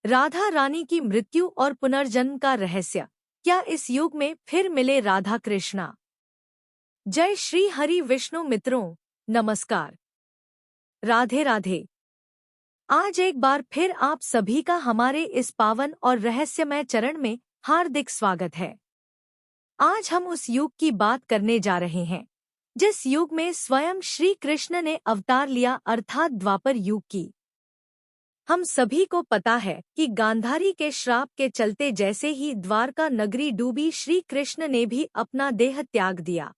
राधा रानी की मृत्यु और पुनर्जन्म का रहस्य। क्या इस युग में फिर मिले राधा कृष्णा? जय श्री हरि विष्णु मित्रों, नमस्कार। राधे राधे। आज एक बार फिर आप सभी का हमारे इस पावन और रहस्यमय चरण में हार्दिक स्वागत है। आज हम उस युग की बात करने जा रहे हैं जिस युग में स्वयं श्री कृष्ण ने अवतार लिया, अर्थात द्वापर युग की। हम सभी को पता है कि गांधारी के श्राप के चलते जैसे ही द्वारका नगरी डूबी, श्री कृष्ण ने भी अपना देह त्याग दिया।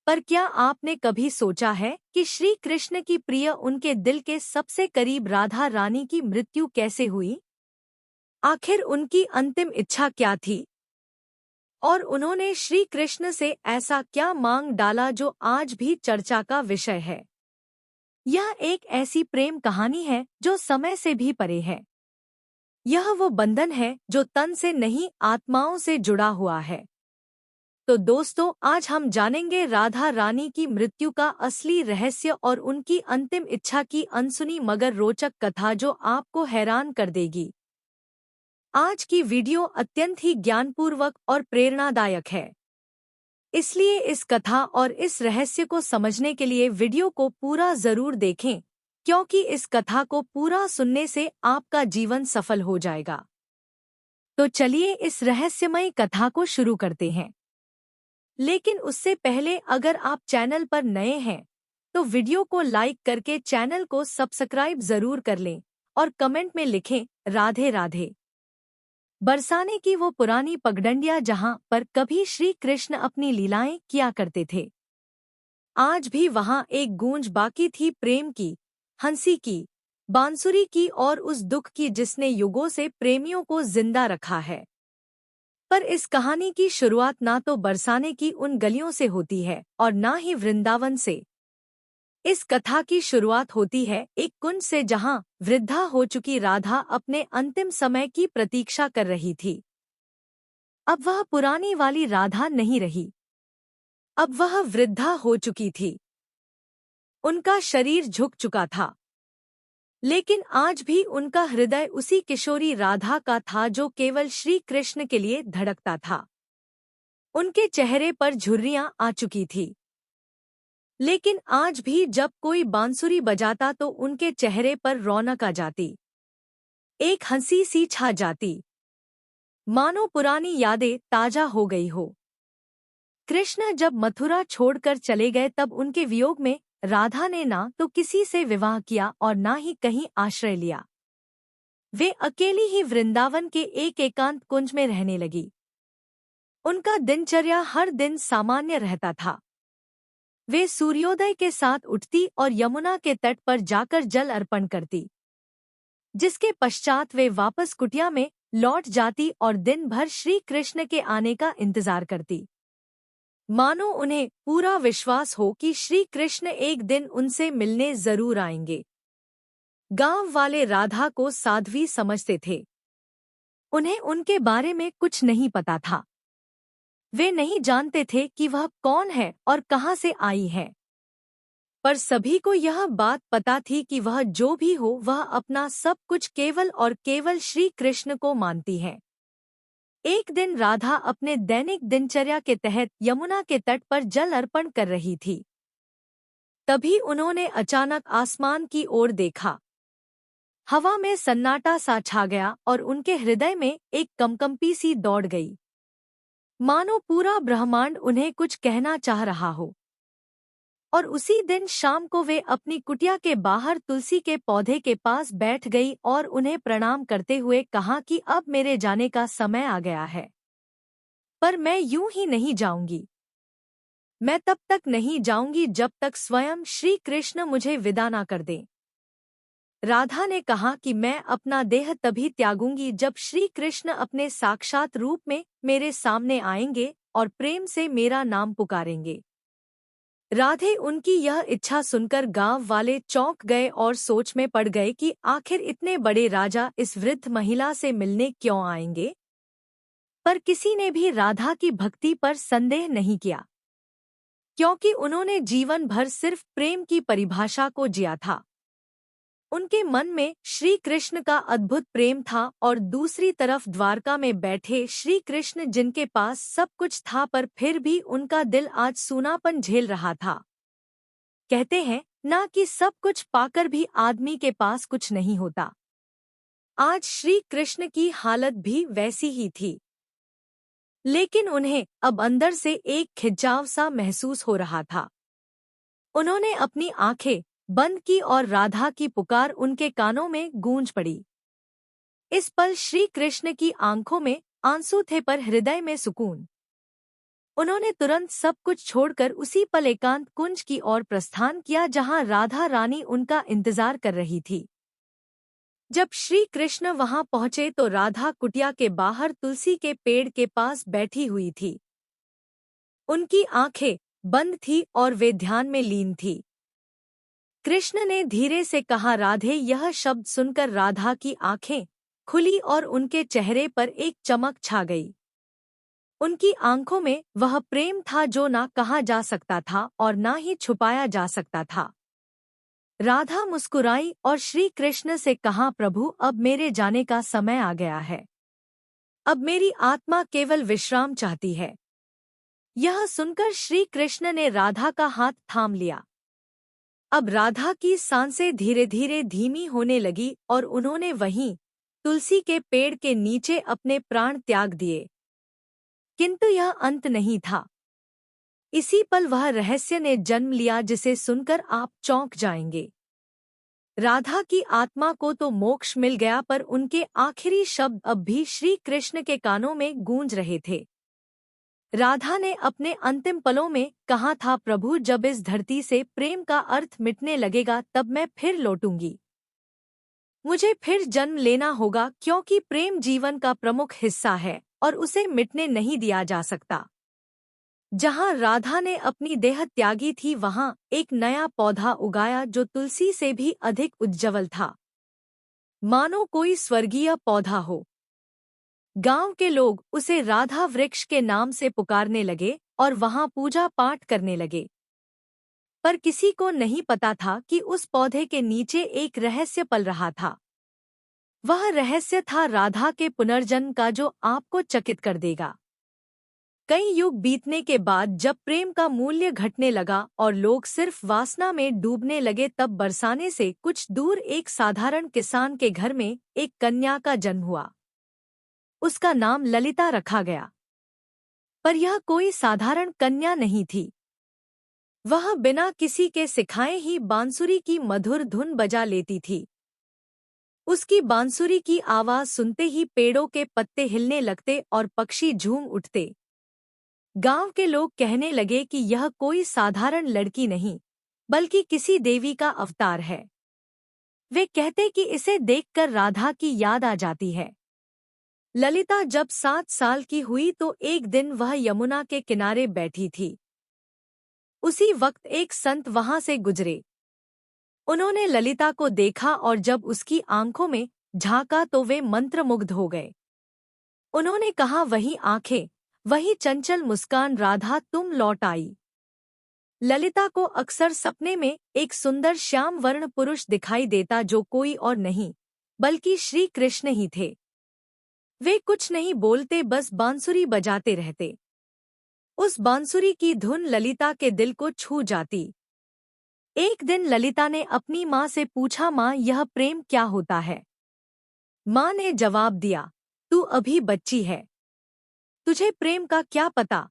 पर क्या आपने कभी सोचा है कि श्री कृष्ण की प्रिय, उनके दिल के सबसे करीब राधा रानी की मृत्यु कैसे हुई? आखिर उनकी अंतिम इच्छा क्या थी और उन्होंने श्री कृष्ण से ऐसा क्या मांग डाला जो आज भी चर्चा का विषय है? यह एक ऐसी प्रेम कहानी है जो समय से भी परे है। यह वो बंधन है जो तन से नहीं, आत्माओं से जुड़ा हुआ है। तो दोस्तों, आज हम जानेंगे राधा रानी की मृत्यु का असली रहस्य और उनकी अंतिम इच्छा की अनसुनी मगर रोचक कथा जो आपको हैरान कर देगी। आज की वीडियो अत्यंत ही ज्ञानपूर्वक और प्रेरणादायक है, इसलिए इस कथा और इस रहस्य को समझने के लिए वीडियो को पूरा जरूर देखें, क्योंकि इस कथा को पूरा सुनने से आपका जीवन सफल हो जाएगा। तो चलिए इस रहस्यमय कथा को शुरू करते हैं। लेकिन उससे पहले अगर आप चैनल पर नए हैं तो वीडियो को लाइक करके चैनल को सब्सक्राइब जरूर कर लें और कमेंट में लिखें राधे राधे। बरसाने की वो पुरानी पगडंडियां जहां पर कभी श्री कृष्ण अपनी लीलाएं किया करते थे, आज भी वहां एक गूंज बाकी थी, प्रेम की, हंसी की, बांसुरी की और उस दुख की जिसने युगों से प्रेमियों को जिंदा रखा है। पर इस कहानी की शुरुआत ना तो बरसाने की उन गलियों से होती है और ना ही वृंदावन से। इस कथा की शुरुआत होती है एक कुंज से जहां वृद्धा हो चुकी राधा अपने अंतिम समय की प्रतीक्षा कर रही थी। अब वह पुरानी वाली राधा नहीं रही, अब वह वृद्धा हो चुकी थी। उनका शरीर झुक चुका था, लेकिन आज भी उनका हृदय उसी किशोरी राधा का था जो केवल श्री कृष्ण के लिए धड़कता था। उनके चेहरे पर झुर्रियां आ चुकी थी, लेकिन आज भी जब कोई बांसुरी बजाता तो उनके चेहरे पर रौनक आ जाती, एक हंसी सी छा जाती, मानो पुरानी यादें ताजा हो गई हो। कृष्ण जब मथुरा छोड़कर चले गए तब उनके वियोग में राधा ने ना तो किसी से विवाह किया और ना ही कहीं आश्रय लिया। वे अकेली ही वृंदावन के एक एकांत कुंज में रहने लगी। उनका दिनचर्या हर दिन सामान्य रहता था। वे सूर्योदय के साथ उठती और यमुना के तट पर जाकर जल अर्पण करती, जिसके पश्चात वे वापस कुटिया में लौट जाती और दिन भर श्री कृष्ण के आने का इंतजार करती, मानो उन्हें पूरा विश्वास हो कि श्री कृष्ण एक दिन उनसे मिलने जरूर आएंगे। गांव वाले राधा को साध्वी समझते थे। उन्हें उनके बारे में कुछ नहीं पता था। वे नहीं जानते थे कि वह कौन है और कहां से आई है। पर सभी को यह बात पता थी कि वह जो भी हो, वह अपना सब कुछ केवल और केवल श्री कृष्ण को मानती है। एक दिन राधा अपने दैनिक दिनचर्या के तहत यमुना के तट पर जल अर्पण कर रही थी। तभी उन्होंने अचानक आसमान की ओर देखा। हवा में सन्नाटा सा छा गया और उनके हृदय में एक कंपकंपी सी दौड़ गई, मानो पूरा ब्रह्मांड उन्हें कुछ कहना चाह रहा हो। और उसी दिन शाम को वे अपनी कुटिया के बाहर तुलसी के पौधे के पास बैठ गई और उन्हें प्रणाम करते हुए कहा कि अब मेरे जाने का समय आ गया है, पर मैं यूं ही नहीं जाऊंगी। मैं तब तक नहीं जाऊंगी जब तक स्वयं श्री कृष्ण मुझे विदा ना कर दें। राधा ने कहा कि मैं अपना देह तभी त्यागूंगी जब श्री कृष्ण अपने साक्षात रूप में मेरे सामने आएंगे और प्रेम से मेरा नाम पुकारेंगे। राधे उनकी यह इच्छा सुनकर गांव वाले चौंक गए और सोच में पड़ गए कि आखिर इतने बड़े राजा इस वृद्ध महिला से मिलने क्यों आएंगे। पर किसी ने भी राधा की भक्ति पर संदेह नहीं किया, क्योंकि उन्होंने जीवन भर सिर्फ प्रेम की परिभाषा को जिया था। उनके मन में श्री कृष्ण का अद्भुत प्रेम था और दूसरी तरफ द्वारका में बैठे श्री कृष्ण जिनके पास सब कुछ था पर फिर भी उनका दिल आज सूनापन झेल रहा था। कहते हैं ना कि सब कुछ पाकर भी आदमी के पास कुछ नहीं होता। आज श्री कृष्ण की हालत भी वैसी ही थी, लेकिन उन्हें अब अंदर से एक खिंचाव सा महसूस हो रहा था। उन्होंने अपनी आंखें बंद की और राधा की पुकार उनके कानों में गूंज पड़ी। इस पल श्री कृष्ण की आंखों में आंसू थे पर हृदय में सुकून। उन्होंने तुरंत सब कुछ छोड़कर उसी पल एकांत कुंज की ओर प्रस्थान किया जहां राधा रानी उनका इंतजार कर रही थी। जब श्री कृष्ण वहां पहुंचे तो राधा कुटिया के बाहर तुलसी के पेड़ के पास बैठी हुई थी। उनकी आंखें बंद थी और वे ध्यान में लीन थी। कृष्ण ने धीरे से कहा, राधे। यह शब्द सुनकर राधा की आंखें खुली और उनके चेहरे पर एक चमक छा गई। उनकी आंखों में वह प्रेम था जो ना कहा जा सकता था और ना ही छुपाया जा सकता था। राधा मुस्कुराई और श्री कृष्ण से कहा, प्रभु अब मेरे जाने का समय आ गया है। अब मेरी आत्मा केवल विश्राम चाहती है। यह सुनकर श्री कृष्ण ने राधा का हाथ थाम लिया। अब राधा की सांसें धीरे धीरे धीमी होने लगी और उन्होंने वहीं तुलसी के पेड़ के नीचे अपने प्राण त्याग दिए। किंतु यह अंत नहीं था। इसी पल वह रहस्य ने जन्म लिया जिसे सुनकर आप चौंक जाएंगे। राधा की आत्मा को तो मोक्ष मिल गया पर उनके आखिरी शब्द अब भी श्री कृष्ण के कानों में गूंज रहे थे। राधा ने अपने अंतिम पलों में कहा था, प्रभु जब इस धरती से प्रेम का अर्थ मिटने लगेगा तब मैं फिर लौटूंगी। मुझे फिर जन्म लेना होगा क्योंकि प्रेम जीवन का प्रमुख हिस्सा है और उसे मिटने नहीं दिया जा सकता। जहां राधा ने अपनी देह त्यागी थी वहां एक नया पौधा उगाया जो तुलसी से भी अधिक उज्ज्वल था, मानो कोई स्वर्गीय पौधा हो। गांव के लोग उसे राधा वृक्ष के नाम से पुकारने लगे और वहां पूजा पाठ करने लगे। पर किसी को नहीं पता था कि उस पौधे के नीचे एक रहस्य पल रहा था। वह रहस्य था राधा के पुनर्जन्म का जो आपको चकित कर देगा। कई युग बीतने के बाद जब प्रेम का मूल्य घटने लगा और लोग सिर्फ वासना में डूबने लगे तब बरसाने से कुछ दूर एक साधारण किसान के घर में एक कन्या का जन्म हुआ। उसका नाम ललिता रखा गया। पर यह कोई साधारण कन्या नहीं थी। वह बिना किसी के सिखाए ही बांसुरी की मधुर धुन बजा लेती थी। उसकी बांसुरी की आवाज सुनते ही पेड़ों के पत्ते हिलने लगते और पक्षी झूम उठते। गांव के लोग कहने लगे कि यह कोई साधारण लड़की नहीं बल्कि किसी देवी का अवतार है। वे कहते कि इसे देखकर राधा की याद आ जाती है। ललिता जब 7 साल की हुई तो एक दिन वह यमुना के किनारे बैठी थी। उसी वक्त एक संत वहां से गुजरे। उन्होंने ललिता को देखा और जब उसकी आंखों में झांका तो वे मंत्रमुग्ध हो गए। उन्होंने कहा, वही आंखें, वही चंचल मुस्कान, राधा तुम लौट आई। ललिता को अक्सर सपने में एक सुंदर श्याम वर्ण पुरुष दिखाई देता जो कोई और नहीं बल्कि श्री कृष्ण ही थे। वे कुछ नहीं बोलते, बस बांसुरी बजाते रहते। उस बांसुरी की धुन ललिता के दिल को छू जाती। एक दिन ललिता ने अपनी माँ से पूछा, माँ यह प्रेम क्या होता है? माँ ने जवाब दिया, तू अभी बच्ची है, तुझे प्रेम का क्या पता।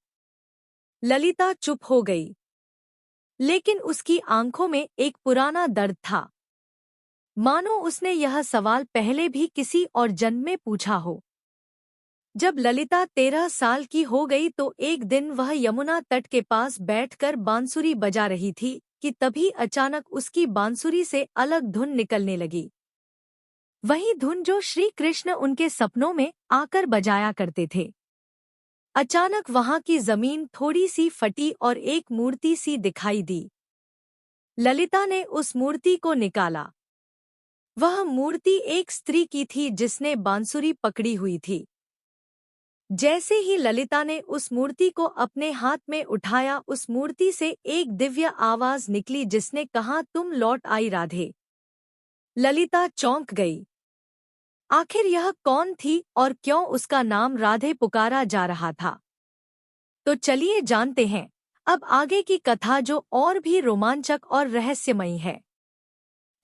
ललिता चुप हो गई, लेकिन उसकी आंखों में एक पुराना दर्द था, मानो उसने यह सवाल पहले भी किसी और जन्म में पूछा हो। जब ललिता 13 साल की हो गई तो एक दिन वह यमुना तट के पास बैठकर बांसुरी बजा रही थी कि तभी अचानक उसकी बांसुरी से अलग धुन निकलने लगी। वही धुन जो श्री कृष्ण उनके सपनों में आकर बजाया करते थे। अचानक वहां की जमीन थोड़ी सी फटी और एक मूर्ति सी दिखाई दी। ललिता ने उस मूर्ति को निकाला। वह मूर्ति एक स्त्री की थी जिसने बांसुरी पकड़ी हुई थी। जैसे ही ललिता ने उस मूर्ति को अपने हाथ में उठाया, उस मूर्ति से एक दिव्य आवाज निकली जिसने कहा, तुम लौट आई राधे। ललिता चौंक गई। आखिर यह कौन थी और क्यों उसका नाम राधे पुकारा जा रहा था? तो चलिए जानते हैं अब आगे की कथा, जो और भी रोमांचक और रहस्यमयी है।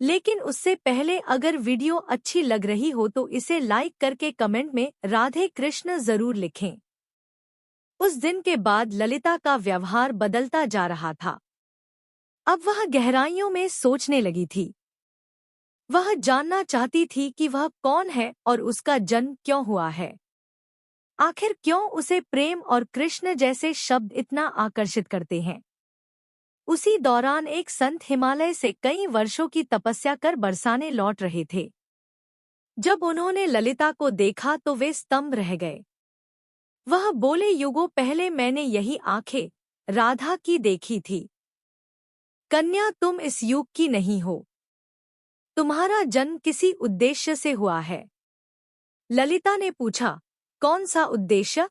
लेकिन उससे पहले अगर वीडियो अच्छी लग रही हो तो इसे लाइक करके कमेंट में राधे कृष्ण जरूर लिखें। उस दिन के बाद ललिता का व्यवहार बदलता जा रहा था। अब वह गहराइयों में सोचने लगी थी। वह जानना चाहती थी कि वह कौन है और उसका जन्म क्यों हुआ है। आखिर क्यों उसे प्रेम और कृष्ण जैसे शब्द इतना आकर्षित करते हैं। उसी दौरान एक संत हिमालय से कई वर्षों की तपस्या कर बरसाने लौट रहे थे। जब उन्होंने ललिता को देखा तो वे स्तंभ रह गए। वह बोले, युगों पहले मैंने यही आंखें राधा की देखी थी। कन्या, तुम इस युग की नहीं हो। तुम्हारा जन्म किसी उद्देश्य से हुआ है। ललिता ने पूछा, कौन सा उद्देश्य?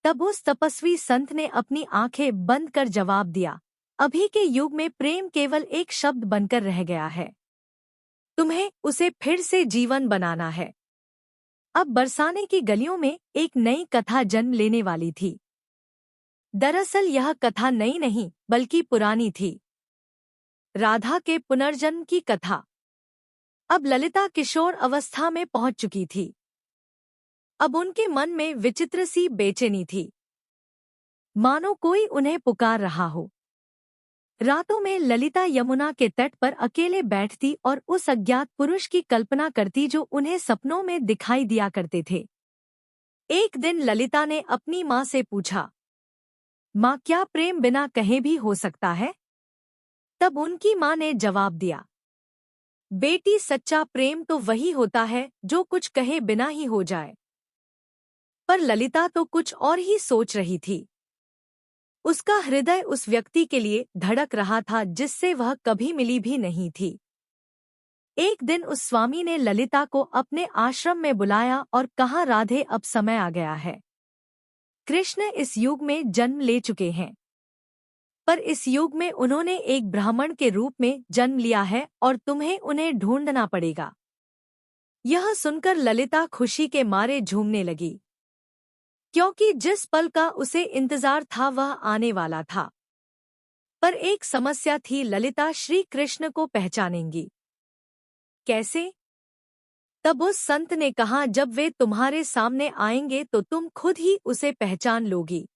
तब उस तपस्वी संत ने अपनी आंखें बंद कर जवाब दिया, अभी के युग में प्रेम केवल एक शब्द बनकर रह गया है। तुम्हें उसे फिर से जीवन बनाना है। अब बरसाने की गलियों में एक नई कथा जन्म लेने वाली थी। दरअसल यह कथा नई नहीं बल्कि पुरानी थी। राधा के पुनर्जन्म की कथा। अब ललिता किशोर अवस्था में पहुंच चुकी थी। अब उनके मन में विचित्र सी बेचैनी थी, मानो कोई उन्हें पुकार रहा हो। रातों में ललिता यमुना के तट पर अकेले बैठती और उस अज्ञात पुरुष की कल्पना करती जो उन्हें सपनों में दिखाई दिया करते थे। एक दिन ललिता ने अपनी माँ से पूछा, माँ, क्या प्रेम बिना कहे भी हो सकता है? तब उनकी माँ ने जवाब दिया, बेटी, सच्चा प्रेम तो वही होता है जो कुछ कहे बिना ही हो जाए। पर ललिता तो कुछ और ही सोच रही थी। उसका हृदय उस व्यक्ति के लिए धड़क रहा था जिससे वह कभी मिली भी नहीं थी। एक दिन उस स्वामी ने ललिता को अपने आश्रम में बुलाया और कहा, राधे, अब समय आ गया है। कृष्ण इस युग में जन्म ले चुके हैं, पर इस युग में उन्होंने एक ब्राह्मण के रूप में जन्म लिया है और तुम्हें उन्हें ढूंढना पड़ेगा। यह सुनकर ललिता खुशी के मारे झूमने लगी, क्योंकि जिस पल का उसे इंतजार था वह आने वाला था। पर एक समस्या थी, ललिता श्री कृष्ण को पहचानेंगी कैसे? तब उस संत ने कहा, जब वे तुम्हारे सामने आएंगे तो तुम खुद ही उसे पहचान लोगी।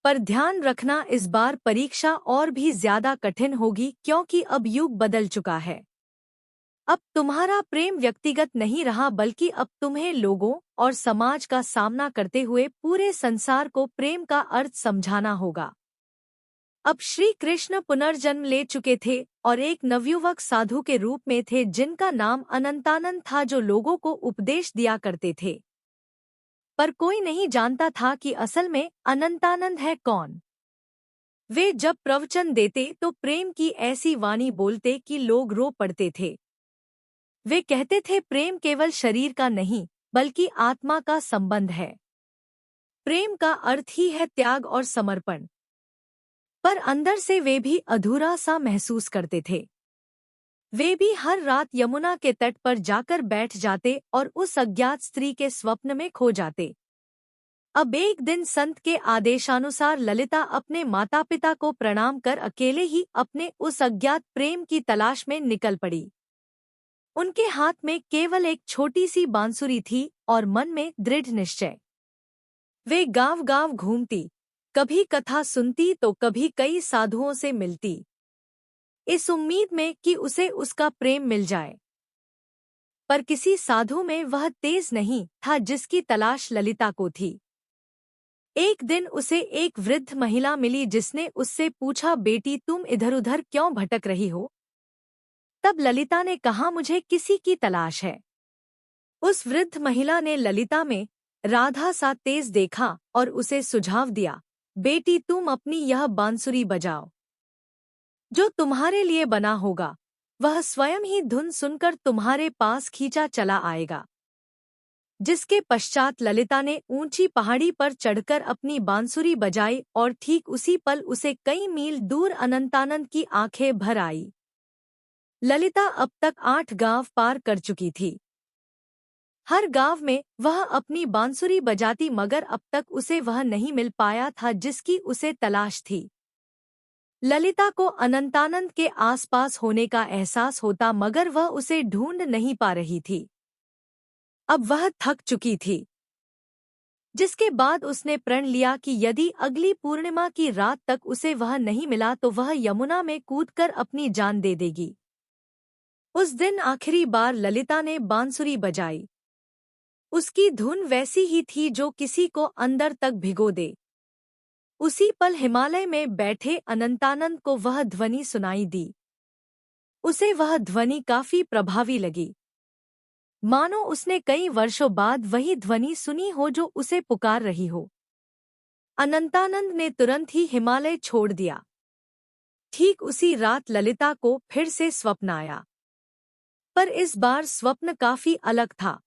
पर ध्यान रखना, इस बार परीक्षा और भी ज्यादा कठिन होगी, क्योंकि अब युग बदल चुका है। अब तुम्हारा प्रेम व्यक्तिगत नहीं रहा, बल्कि अब तुम्हें लोगों और समाज का सामना करते हुए पूरे संसार को प्रेम का अर्थ समझाना होगा। अब श्री कृष्ण पुनर्जन्म ले चुके थे और एक नवयुवक साधु के रूप में थे जिनका नाम अनंतानंद था, जो लोगों को उपदेश दिया करते थे। पर कोई नहीं जानता था कि असल में अनंतानंद है कौन। वे जब प्रवचन देते तो प्रेम की ऐसी वाणी बोलते कि लोग रो पड़ते थे। वे कहते थे, प्रेम केवल शरीर का नहीं बल्कि आत्मा का संबंध है। प्रेम का अर्थ ही है त्याग और समर्पण। पर अंदर से वे भी अधूरा सा महसूस करते थे। वे भी हर रात यमुना के तट पर जाकर बैठ जाते और उस अज्ञात स्त्री के स्वप्न में खो जाते। अब एक दिन संत के आदेशानुसार ललिता अपने माता पिता को प्रणाम कर अकेले ही अपने उस अज्ञात प्रेम की तलाश में निकल पड़ी। उनके हाथ में केवल एक छोटी सी बांसुरी थी और मन में दृढ़ निश्चय। वे गांव-गांव घूमती, कभी कथा सुनती तो कभी कई साधुओं से मिलती, इस उम्मीद में कि उसे उसका प्रेम मिल जाए। पर किसी साधु में वह तेज नहीं था जिसकी तलाश ललिता को थी। एक दिन उसे एक वृद्ध महिला मिली जिसने उससे पूछा, बेटी, तुम इधर-उधर क्यों भटक रही हो? तब ललिता ने कहा, मुझे किसी की तलाश है। उस वृद्ध महिला ने ललिता में राधा सा तेज देखा और उसे सुझाव दिया, बेटी, तुम अपनी यह बांसुरी बजाओ। जो तुम्हारे लिए बना होगा वह स्वयं ही धुन सुनकर तुम्हारे पास खींचा चला आएगा। जिसके पश्चात ललिता ने ऊंची पहाड़ी पर चढ़कर अपनी बांसुरी बजाई और ठीक उसी पल उसे कई मील दूर अनंतानंद की आंखें भर आई। ललिता अब तक 8 गांव पार कर चुकी थी। हर गांव में वह अपनी बांसुरी बजाती, मगर अब तक उसे वह नहीं मिल पाया था जिसकी उसे तलाश थी। ललिता को अनंतानंद के आसपास होने का एहसास होता, मगर वह उसे ढूंढ नहीं पा रही थी। अब वह थक चुकी थी, जिसके बाद उसने प्रण लिया कि यदि अगली पूर्णिमा की रात तक उसे वह नहीं मिला तो वह यमुना में कूदकर अपनी जान दे देगी। उस दिन आखिरी बार ललिता ने बांसुरी बजाई। उसकी धुन वैसी ही थी जो किसी को अंदर तक भिगो दे। उसी पल हिमालय में बैठे अनंतानंद को वह ध्वनि सुनाई दी। उसे वह ध्वनि काफी प्रभावी लगी, मानो उसने कई वर्षों बाद वही ध्वनि सुनी हो जो उसे पुकार रही हो। अनंतानंद ने तुरंत ही हिमालय छोड़ दिया। ठीक उसी रात ललिता को फिर से स्वप्न आया, पर इस बार स्वप्न काफी अलग था।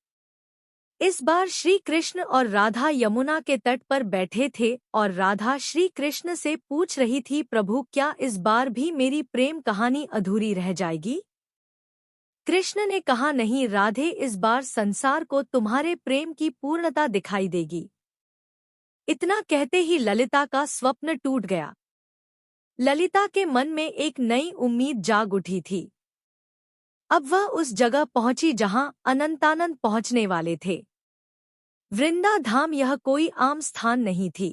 इस बार श्री कृष्ण और राधा यमुना के तट पर बैठे थे और राधा श्री कृष्ण से पूछ रही थी, प्रभु क्या इस बार भी मेरी प्रेम कहानी अधूरी रह जाएगी? कृष्ण ने कहा, नहीं राधे, इस बार संसार को तुम्हारे प्रेम की पूर्णता दिखाई देगी। इतना कहते ही ललिता का स्वप्न टूट गया। ललिता के मन में एक नई उम्मीद जाग उठी थी। अब वह उस जगह पहुंची जहां अनंतानंद पहुंचने वाले थे। वृंदा धाम यह कोई आम स्थान नहीं थी।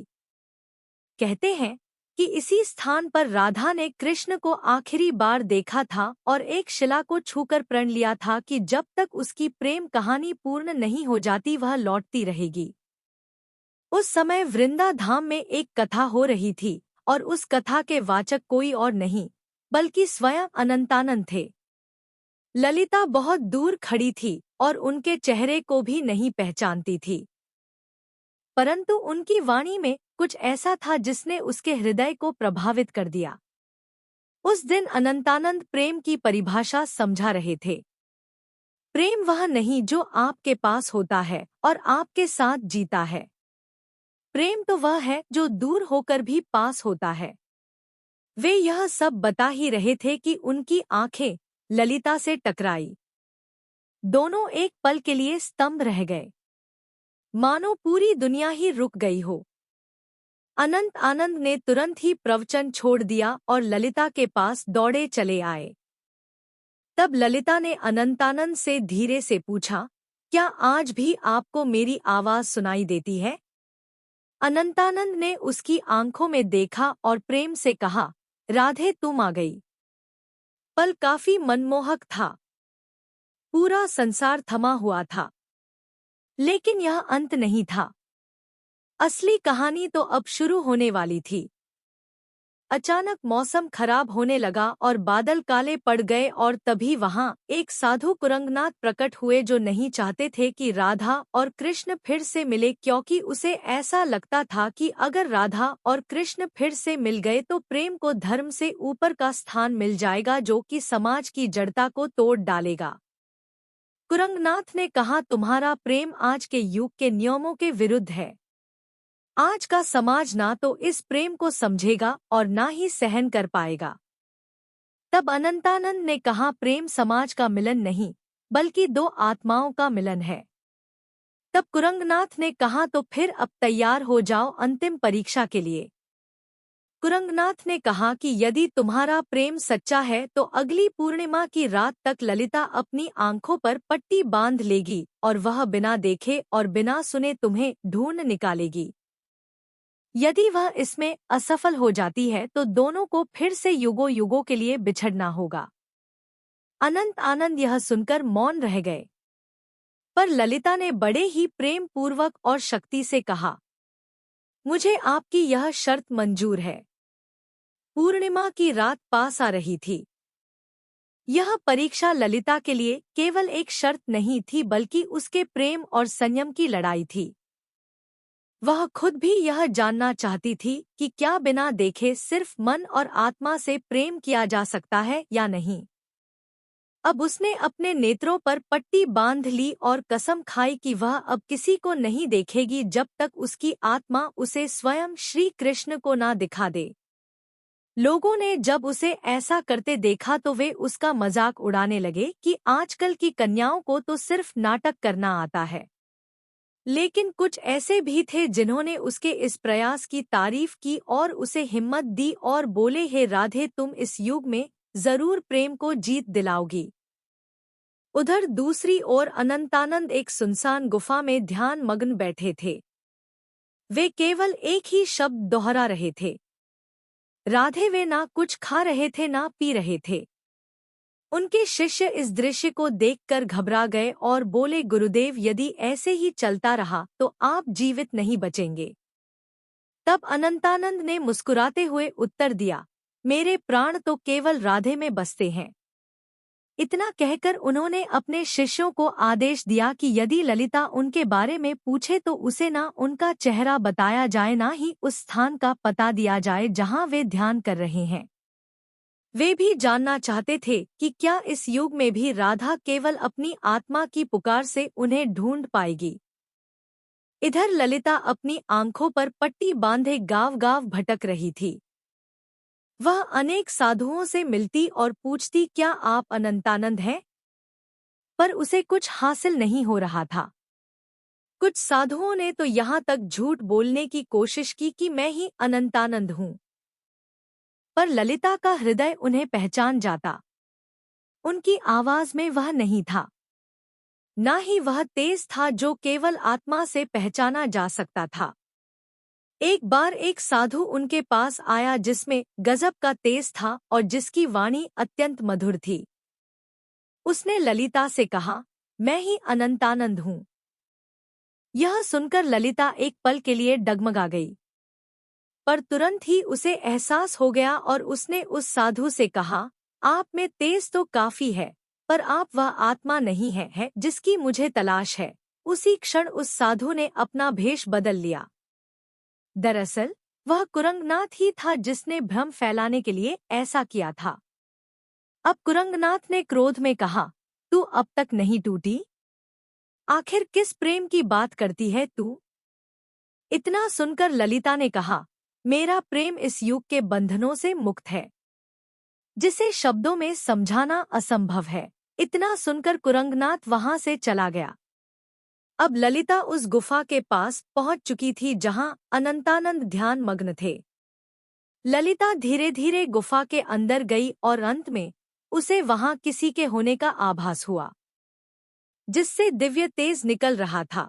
कहते हैं कि इसी स्थान पर राधा ने कृष्ण को आखिरी बार देखा था और एक शिला को छूकर प्रण लिया था कि जब तक उसकी प्रेम कहानी पूर्ण नहीं हो जाती वह लौटती रहेगी। उस समय वृंदा धाम में एक कथा हो रही थी और उस कथा के वाचक कोई और नहीं बल्कि स्वयं अनंतानंद थे। ललिता बहुत दूर खड़ी थी और उनके चेहरे को भी नहीं पहचानती थी, परंतु उनकी वाणी में कुछ ऐसा था जिसने उसके हृदय को प्रभावित कर दिया। उस दिन अनंतानंद प्रेम की परिभाषा समझा रहे थे। प्रेम वह नहीं जो आपके पास होता है और आपके साथ जीता है। प्रेम तो वह है जो दूर होकर भी पास होता है। वे यह सब बता ही रहे थे कि उनकी आंखें ललिता से टकराई। दोनों एक पल के लिए स्तंभ रह गए, मानो पूरी दुनिया ही रुक गई हो। अनंत आनंद ने तुरंत ही प्रवचन छोड़ दिया और ललिता के पास दौड़े चले आए। तब ललिता ने अनंतानंद से धीरे से पूछा, क्या आज भी आपको मेरी आवाज सुनाई देती है? अनंतानंद ने उसकी आंखों में देखा और प्रेम से कहा, राधे तुम आ गई। पल काफी मनमोहक था। पूरा संसार थमा हुआ था, लेकिन यह अंत नहीं था। असली कहानी तो अब शुरू होने वाली थी। अचानक मौसम खराब होने लगा और बादल काले पड़ गए और तभी वहां एक साधु कुरंगनाथ प्रकट हुए जो नहीं चाहते थे कि राधा और कृष्ण फिर से मिले, क्योंकि उसे ऐसा लगता था कि अगर राधा और कृष्ण फिर से मिल गए तो प्रेम को धर्म से ऊपर का स्थान मिल जाएगा जो कि समाज की जड़ता को तोड़ डालेगा। कुरंगनाथ ने कहा, तुम्हारा प्रेम आज के युग के नियमों के विरुद्ध है। आज का समाज ना तो इस प्रेम को समझेगा और ना ही सहन कर पाएगा। तब अनंतानंद ने कहा, प्रेम समाज का मिलन नहीं बल्कि दो आत्माओं का मिलन है। तब कुरंगनाथ ने कहा, तो फिर अब तैयार हो जाओ अंतिम परीक्षा के लिए। कुरंगनाथ ने कहा कि यदि तुम्हारा प्रेम सच्चा है तो अगली पूर्णिमा की रात तक ललिता अपनी आंखों पर पट्टी बांध लेगी और वह बिना देखे और बिना सुने तुम्हें ढूंढ निकालेगी। यदि वह इसमें असफल हो जाती है तो दोनों को फिर से युगों युगों के लिए बिछड़ना होगा। अनंत आनंद यह सुनकर मौन रह गए, पर ललिता ने बड़े ही प्रेम पूर्वक और शक्ति से कहा, मुझे आपकी यह शर्त मंजूर है। पूर्णिमा की रात पास आ रही थी। यह परीक्षा ललिता के लिए केवल एक शर्त नहीं थी बल्कि उसके प्रेम और संयम की लड़ाई थी। वह खुद भी यह जानना चाहती थी कि क्या बिना देखे सिर्फ मन और आत्मा से प्रेम किया जा सकता है या नहीं। अब उसने अपने नेत्रों पर पट्टी बांध ली और कसम खाई कि वह अब किसी को नहीं देखेगी जब तक उसकी आत्मा उसे स्वयं श्री कृष्ण को ना दिखा दे। लोगों ने जब उसे ऐसा करते देखा तो वे उसका मजाक उड़ाने लगे कि आजकल की कन्याओं को तो सिर्फ नाटक करना आता है। लेकिन कुछ ऐसे भी थे जिन्होंने उसके इस प्रयास की तारीफ की और उसे हिम्मत दी और बोले, हे राधे, तुम इस युग में जरूर प्रेम को जीत दिलाओगी। उधर दूसरी ओर अनंतानंद एक सुनसान गुफा में ध्यान मग्न बैठे थे। वे केवल एक ही शब्द दोहरा रहे थे, राधे। वे ना कुछ खा रहे थे ना पी रहे थे। उनके शिष्य इस दृश्य को देखकर घबरा गए और बोले, गुरुदेव, यदि ऐसे ही चलता रहा तो आप जीवित नहीं बचेंगे। तब अनंतानंद ने मुस्कुराते हुए उत्तर दिया, मेरे प्राण तो केवल राधे में बसते हैं। इतना कहकर उन्होंने अपने शिष्यों को आदेश दिया कि यदि ललिता उनके बारे में पूछे तो उसे ना उनका चेहरा बताया जाए, ना ही उस स्थान का पता दिया जाए जहां वे ध्यान कर रहे हैं। वे भी जानना चाहते थे कि क्या इस युग में भी राधा केवल अपनी आत्मा की पुकार से उन्हें ढूंढ पाएगी। इधर ललिता अपनी आंखों पर पट्टी बांधे गांव गांव भटक रही थी। वह अनेक साधुओं से मिलती और पूछती, क्या आप अनंतानंद हैं? पर उसे कुछ हासिल नहीं हो रहा था। कुछ साधुओं ने तो यहाँ तक झूठ बोलने की कोशिश की कि मैं ही अनंतानंद हूँ, पर ललिता का हृदय उन्हें पहचान जाता। उनकी आवाज में वह नहीं था, ना ही वह तेज था जो केवल आत्मा से पहचाना जा सकता था। एक बार एक साधु उनके पास आया जिसमें गजब का तेज था और जिसकी वाणी अत्यंत मधुर थी। उसने ललिता से कहा, मैं ही अनंतानंद हूँ। यह सुनकर ललिता एक पल के लिए डगमगा गई, पर तुरंत ही उसे एहसास हो गया और उसने उस साधु से कहा, आप में तेज तो काफी है, पर आप वह आत्मा नहीं है जिसकी मुझे तलाश है। उसी क्षण उस साधु ने अपना भेष बदल लिया। दरअसल वह कुरंगनाथ ही था जिसने भ्रम फैलाने के लिए ऐसा किया था। अब कुरंगनाथ ने क्रोध में कहा, तू अब तक नहीं टूटी? आखिर किस प्रेम की बात करती है तू? इतना सुनकर ललिता ने कहा, मेरा प्रेम इस युग के बंधनों से मुक्त है, जिसे शब्दों में समझाना असंभव है। इतना सुनकर कुरंगनाथ वहां से चला गया। अब ललिता उस गुफा के पास पहुंच चुकी थी जहां अनंतानंद ध्यान मग्न थे। ललिता धीरे धीरे गुफा के अंदर गई और अंत में उसे वहां किसी के होने का आभास हुआ, जिससे दिव्य तेज निकल रहा था।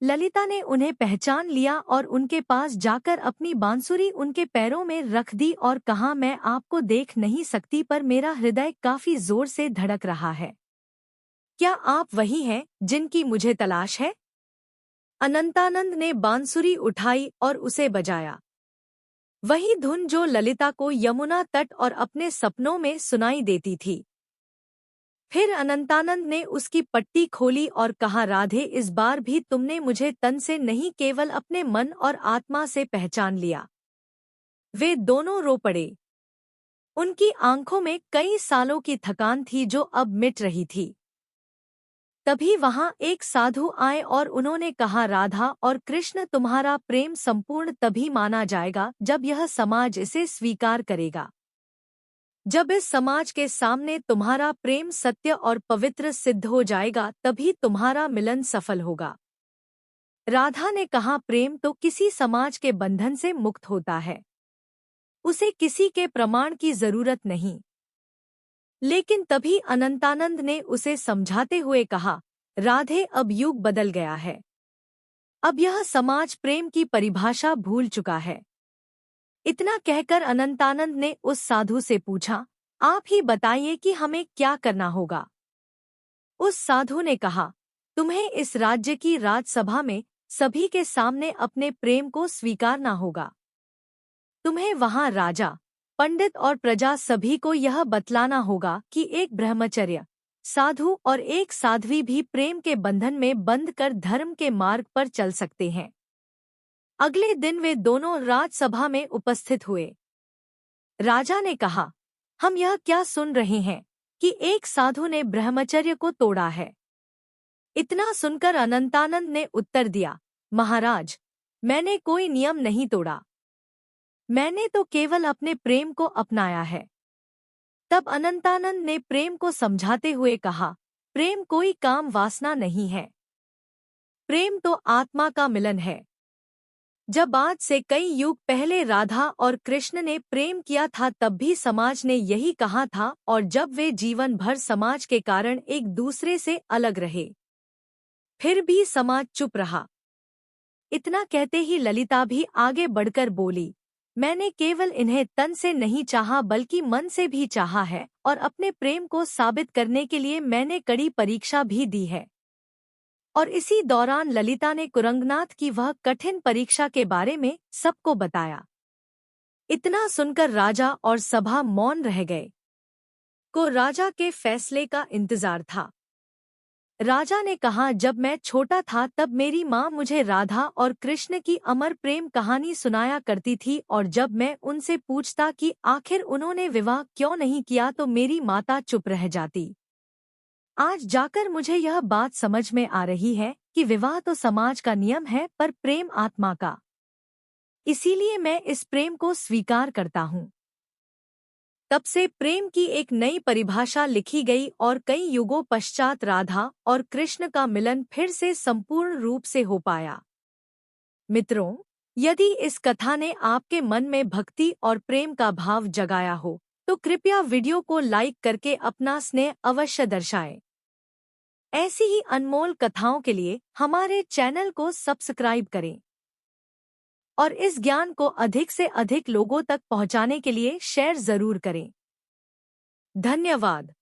ललिता ने उन्हें पहचान लिया और उनके पास जाकर अपनी बांसुरी उनके पैरों में रख दी और कहा, मैं आपको देख नहीं सकती पर मेरा हृदय काफी जोर से धड़क रहा है। क्या आप वही हैं जिनकी मुझे तलाश है? अनंतानंद ने बांसुरी उठाई और उसे बजाया। वही धुन जो ललिता को यमुना तट और अपने सपनों में सुनाई देती थी। फिर अनंतानंद ने उसकी पट्टी खोली और कहा, राधे, इस बार भी तुमने मुझे तन से नहीं केवल अपने मन और आत्मा से पहचान लिया। वे दोनों रो पड़े। उनकी आंखों में कई सालों की थकान थी जो अब मिट रही थी। तभी वहां एक साधु आए और उन्होंने कहा, राधा और कृष्ण, तुम्हारा प्रेम संपूर्ण तभी माना जाएगा जब यह समाज इसे स्वीकार करेगा। जब इस समाज के सामने तुम्हारा प्रेम सत्य और पवित्र सिद्ध हो जाएगा तभी तुम्हारा मिलन सफल होगा। राधा ने कहा, प्रेम तो किसी समाज के बंधन से मुक्त होता है, उसे किसी के प्रमाण की जरूरत नहीं। लेकिन तभी अनंतानंद ने उसे समझाते हुए कहा, राधे, अब युग बदल गया है। अब यह समाज प्रेम की परिभाषा भूल चुका है। इतना कहकर अनंतानंद ने उस साधु से पूछा, आप ही बताइए कि हमें क्या करना होगा। उस साधु ने कहा, तुम्हें इस राज्य की राजसभा में सभी के सामने अपने प्रेम को स्वीकारना होगा। तुम्हें वहां राजा, पंडित और प्रजा सभी को यह बतलाना होगा कि एक ब्रह्मचर्य साधु और एक साध्वी भी प्रेम के बंधन में बंध कर धर्म के मार्ग पर चल सकते हैं। अगले दिन वे दोनों राजसभा में उपस्थित हुए। राजा ने कहा, हम यह क्या सुन रहे हैं कि एक साधु ने ब्रह्मचर्य को तोड़ा है। इतना सुनकर अनंतानंद ने उत्तर दिया, महाराज, मैंने कोई नियम नहीं तोड़ा। मैंने तो केवल अपने प्रेम को अपनाया है। तब अनंतानंद ने प्रेम को समझाते हुए कहा, प्रेम कोई काम वासना नहीं है। प्रेम तो आत्मा का मिलन है। जब आज से कई युग पहले राधा और कृष्ण ने प्रेम किया था तब भी समाज ने यही कहा था, और जब वे जीवन भर समाज के कारण एक दूसरे से अलग रहे, फिर भी समाज चुप रहा। इतना कहते ही ललिता भी आगे बढ़कर बोली, मैंने केवल इन्हें तन से नहीं चाहा बल्कि मन से भी चाहा है, और अपने प्रेम को साबित करने के लिए मैंने कड़ी परीक्षा भी दी है। और इसी दौरान ललिता ने कुरंगनाथ की वह कठिन परीक्षा के बारे में सबको बताया। इतना सुनकर राजा और सभा मौन रह गए। को राजा के फैसले का इंतजार था। राजा ने कहा, जब मैं छोटा था तब मेरी माँ मुझे राधा और कृष्ण की अमर प्रेम कहानी सुनाया करती थी, और जब मैं उनसे पूछता कि आखिर उन्होंने विवाह क्यों नहीं किया तो मेरी माता चुप रह जाती। आज जाकर मुझे यह बात समझ में आ रही है कि विवाह तो समाज का नियम है पर प्रेम आत्मा का। इसीलिए मैं इस प्रेम को स्वीकार करता हूँ। तब से प्रेम की एक नई परिभाषा लिखी गई और कई युगों पश्चात राधा और कृष्ण का मिलन फिर से संपूर्ण रूप से हो पाया। मित्रों, यदि इस कथा ने आपके मन में भक्ति और प्रेम का भाव जगाया हो तो कृपया वीडियो को लाइक करके अपना स्नेह अवश्य दर्शाएं। ऐसी ही अनमोल कथाओं के लिए हमारे चैनल को सब्सक्राइब करें और इस ज्ञान को अधिक से अधिक लोगों तक पहुंचाने के लिए शेयर जरूर करें। धन्यवाद।